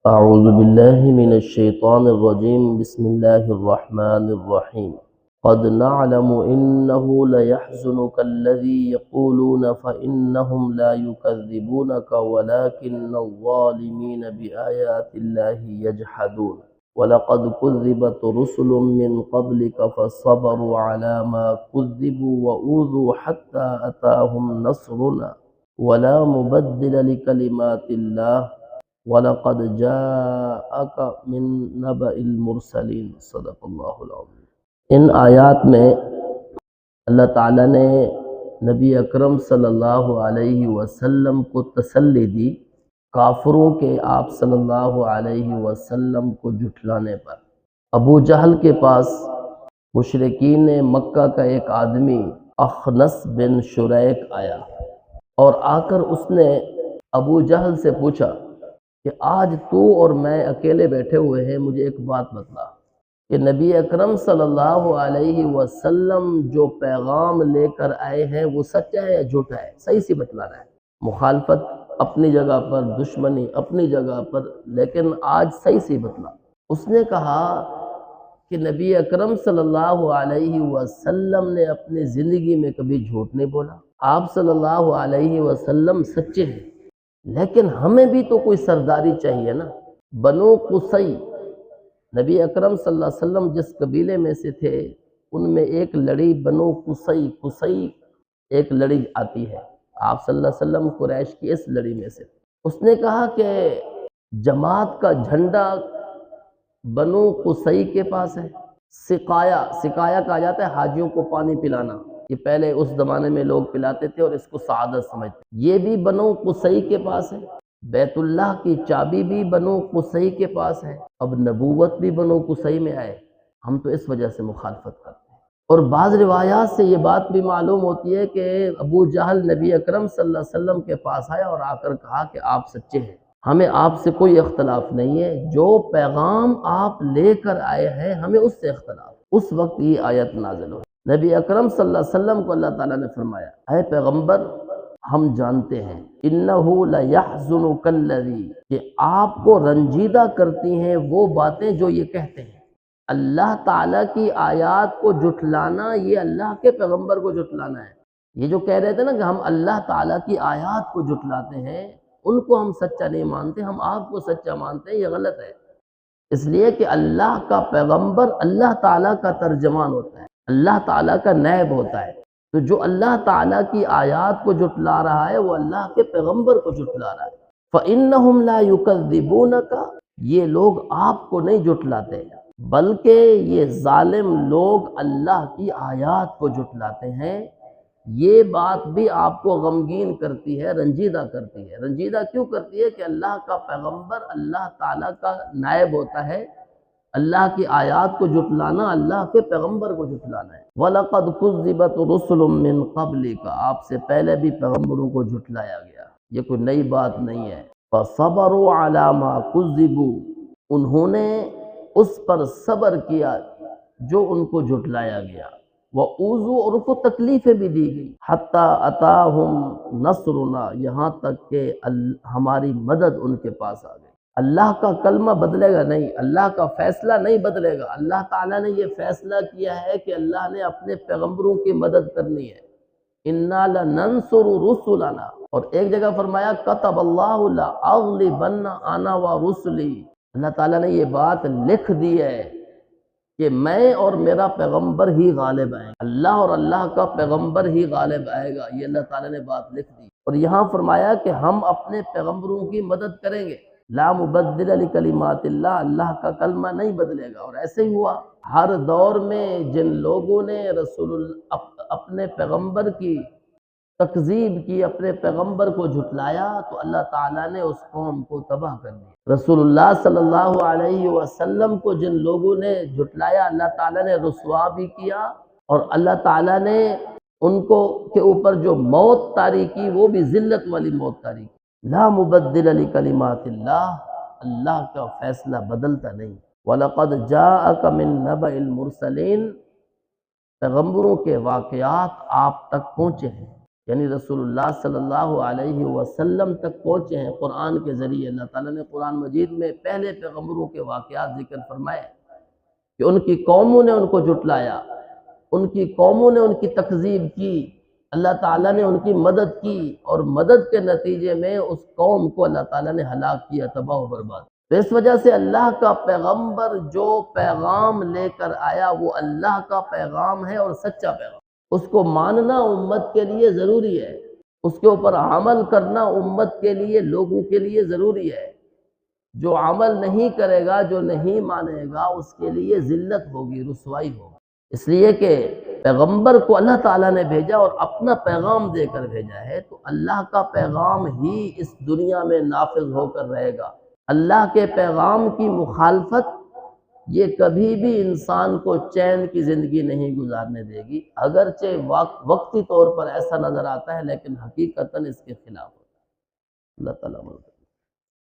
أعوذ بالله من الشيطان الرجيم بسم الله الرحمن الرحيم قد نعلم إنه ليحزنك الذي يقولون فإنهم لا يكذبونك ولكن الظالمين بآيات الله يجحدون ولقد كذبت رسل من قبلك فصبروا على ما كذبوا وأوذوا حتى أتاهم نصرنا ولا مبدل لكلمات الله وَلَقَدْ جَاءَكَ مِن نَبَإِ الْمُرْسَلِينَ صدق اللہ العظیم۔ ان آیات میں اللہ تعالیٰ نے نبی اکرم صلی اللہ علیہ وسلم کو تسلی دی کافروں کے آپ صلی اللہ علیہ وسلم کو جھٹلانے پر۔ ابو جہل کے پاس مشرکین مکہ کا ایک آدمی اخنس بن شریک آیا اور آ کر اس نے ابو جہل سے پوچھا کہ آج تو اور میں اکیلے بیٹھے ہوئے ہیں، مجھے ایک بات بتلا کہ نبی اکرم صلی اللہ علیہ وسلم جو پیغام لے کر آئے ہیں وہ سچا ہے یا جھوٹا ہے؟ صحیح سی بتلا رہا ہے۔ مخالفت اپنی جگہ پر، دشمنی اپنی جگہ پر، لیکن آج صحیح سی بتلا۔ اس نے کہا کہ نبی اکرم صلی اللہ علیہ وسلم نے اپنی زندگی میں کبھی جھوٹ نہیں بولا، آپ صلی اللہ علیہ وسلم سچے ہیں، لیکن ہمیں بھی تو کوئی سرداری چاہیے نا۔ بنو قصی، نبی اکرم صلی اللہ علیہ وسلم جس قبیلے میں سے تھے ان میں ایک لڑی بنو قصی ایک لڑی آتی ہے، آپ صلی اللہ علیہ وسلم قریش کی اس لڑی میں سے۔ اس نے کہا کہ جماعت کا جھنڈا بنو قصی کے پاس ہے، سقایا کہا جاتا ہے حاجیوں کو پانی پلانا، یہ پہلے اس زمانے میں لوگ پلاتے تھے اور اس کو سعادت سمجھتے، یہ بھی بنو قصی کے پاس ہے۔ بیت اللہ کی چابی بھی بنو قصی کے پاس ہے، اب نبوت بھی بنو قصی میں آئے، ہم تو اس وجہ سے مخالفت کرتے ہیں۔ اور بعض روایات سے یہ بات بھی معلوم ہوتی ہے کہ ابو جہل نبی اکرم صلی اللہ علیہ وسلم کے پاس آیا اور آ کر کہا کہ آپ سچے ہیں، ہمیں آپ سے کوئی اختلاف نہیں ہے، جو پیغام آپ لے کر آئے ہیں ہمیں اس سے اختلاف۔ اس وقت یہ آیت نازل ہوئی، نبی اکرم صلی اللہ علیہ وسلم کو اللہ تعالیٰ نے فرمایا، اے پیغمبر ہم جانتے ہیں انہو لیحزنک الذی، کہ آپ کو رنجیدہ کرتی ہیں وہ باتیں جو یہ کہتے ہیں۔ اللہ تعالیٰ کی آیات کو جھٹلانا یہ اللہ کے پیغمبر کو جھٹلانا ہے۔ یہ جو کہہ رہے تھے نا کہ ہم اللہ تعالیٰ کی آیات کو جھٹلاتے ہیں، ان کو ہم سچا نہیں مانتے، ہم آپ کو سچا مانتے ہیں، یہ غلط ہے۔ اس لیے کہ اللہ کا پیغمبر اللہ تعالیٰ کا ترجمان ہوتا ہے، اللہ تعالیٰ کا نائب ہوتا ہے، تو جو اللہ تعالیٰ کی آیات کو جھٹلا رہا ہے وہ اللہ کے پیغمبر کو جھٹلا رہا ہے۔ فَإِنَّهُمْ لَا يُكَذِّبُونَكَ، یہ لوگ آپ کو نہیں جھٹلاتے بلکہ یہ ظالم لوگ اللہ کی آیات کو جھٹلاتے ہیں۔ یہ بات بھی آپ کو غمگین کرتی ہے، رنجیدہ کرتی ہے۔ رنجیدہ کیوں کرتی ہے؟ کہ اللہ کا پیغمبر اللہ تعالیٰ کا نائب ہوتا ہے، اللہ کی آیات کو جھٹلانا اللہ کے پیغمبر کو جھٹلانا ہے۔ وَلَقَدْ كُذِّبَتْ رُسُلٌ مِّن قَبْلِكَ، آپ سے پہلے بھی پیغمبروں کو جھٹلایا گیا، یہ کوئی نئی بات نہیں ہے۔ فَصَبَرُوا عَلَىٰ مَا كُذِّبُوا، انہوں نے اس پر صبر کیا جو ان کو جھٹلایا گیا، وَأُوذُوا، اور ان کو تکلیفیں بھی دی گئی، حَتَّىٰ أَتَاهُمْ نَصْرُنَا، یہاں تک کہ ہماری مدد ان کے پاس آ گئی۔ اللہ کا کلمہ بدلے گا نہیں، اللہ کا فیصلہ نہیں بدلے گا۔ اللہ تعالیٰ نے یہ فیصلہ کیا ہے کہ اللہ نے اپنے پیغمبروں کی مدد کرنی ہے، اِنَّا لَنَنصُرُ رُسُلَنَا، اور ایک جگہ فرمایا كَتَبَ اللَّهُ لَأَغْلِبَنَّ أَنَا وَرُسُلِي، اللہ تعالیٰ نے یہ بات لکھ دی ہے کہ میں اور میرا پیغمبر ہی غالب آئیں گے، اللہ اور اللہ کا پیغمبر ہی غالب آئے گا، یہ اللہ تعالیٰ نے بات لکھ دی۔ اور یہاں فرمایا کہ ہم اپنے پیغمبروں کی مدد کریں گے، لا مبدل لکلمات اللہ، اللہ کا کلمہ نہیں بدلے گا۔ اور ایسے ہی ہوا، ہر دور میں جن لوگوں نے اپنے پیغمبر کی تکذیب کی، اپنے پیغمبر کو جھٹلایا، تو اللہ تعالیٰ نے اس قوم کو تباہ کر دیا۔ رسول اللہ صلی اللہ علیہ وسلم کو جن لوگوں نے جھٹلایا، اللہ تعالیٰ نے رسوا بھی کیا، اور اللہ تعالیٰ نے ان کو کے اوپر جو موت طاری کی وہ بھی ذلت والی موت طاری کی۔ لا مبدل لکلمات اللہ، اللہ کا فیصلہ بدلتا نہیں۔ وَلَقَدْ جَاءَكَ مِن نَبَإِ الْمُرْسَلِينَ، پیغمبروں کے واقعات آپ تک پہنچے ہیں یعنی رسول اللہ صلی اللہ علیہ وسلم تک پہنچے ہیں قرآن کے ذریعے۔ اللہ تعالیٰ نے قرآن مجید میں پہلے پیغمبروں کے واقعات ذکر فرمائے کہ ان کی قوموں نے ان کو جھٹلایا، ان کی قوموں نے ان کی تکذیب کی، اللہ تعالیٰ نے ان کی مدد کی، اور مدد کے نتیجے میں اس قوم کو اللہ تعالیٰ نے ہلاک کیا، تباہ و برباد۔ تو اس وجہ سے اللہ کا پیغمبر جو پیغام لے کر آیا وہ اللہ کا پیغام ہے اور سچا پیغام، اس کو ماننا امت کے لیے ضروری ہے، اس کے اوپر عمل کرنا امت کے لیے، لوگوں کے لیے ضروری ہے۔ جو عمل نہیں کرے گا، جو نہیں مانے گا، اس کے لیے ذلت ہوگی، رسوائی ہوگی۔ اس لیے کہ پیغمبر کو اللہ تعالیٰ نے بھیجا اور اپنا پیغام دے کر بھیجا ہے، تو اللہ کا پیغام ہی اس دنیا میں نافذ ہو کر رہے گا۔ اللہ کے پیغام کی مخالفت یہ کبھی بھی انسان کو چین کی زندگی نہیں گزارنے دے گی، اگرچہ وقتی طور پر ایسا نظر آتا ہے لیکن حقیقتاً اس کے خلاف ہوتا ہے۔ اللہ تعالیٰ